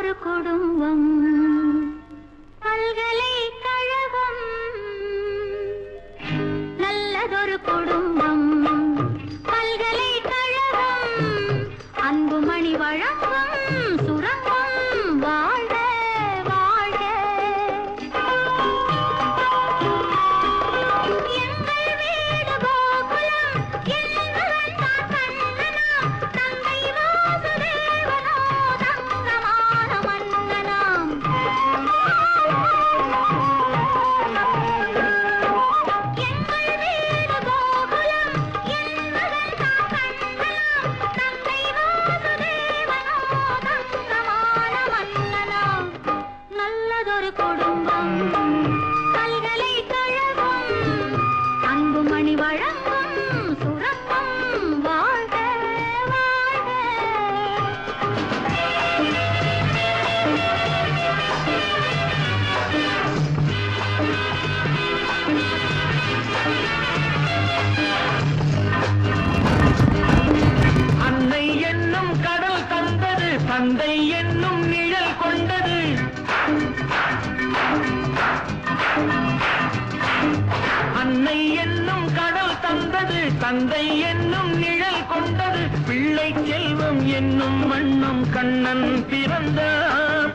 நல்லதொரு குடும்பம் பல்கலைக்கழகம் நல்லதொரு குடும்பம் பல்கலைக்கழகம் அன்புமணி வழங்கும் சுரங்கம் வாழ்க வாழ்க எங்கள் வீடு கோகுலம் என்பவன் தான் கண்ணனாம் தந்தை வாசுதேவனோ தங்கமான மன்னனாம் எங்கள் வீடு கோகுலம் என்பவன் தான் கண்ணனாம் தந்தை வாசுதேவனோ தங்கமான மன்னனாம் நல்லதொரு குடும்பம் பல்கலைக்கழகம் அன்புமணி வழங்கும் சுரங்கம் வாழ்க வாழ்க அன்னை என்னும் கடல் தந்தது தந்தை என்னும் நிழல் கொண்டது அன்னை என்னும் கடல் தந்தது தந்தை என்னும் நிழல் கொண்டது பிள்ளை செல்வம் என்னும் வண்ணம் கண்ணன் பிறந்தார்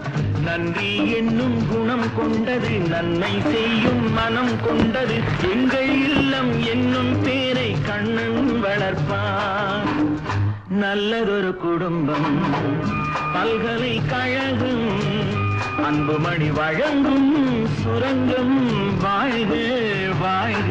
நன்றி என்னும் குணம் கொண்டது நன்மை செய்யும் மனம் கொண்டது எங்கள் இல்லம் என்னும் பேரை கண்ணன் வளர்ப்பார் நல்லதொரு குடும்பம் பல்கலைக்கழகம் அன்புமணி வழங்கும் சுரங்கம் வாழ்க வாழ்க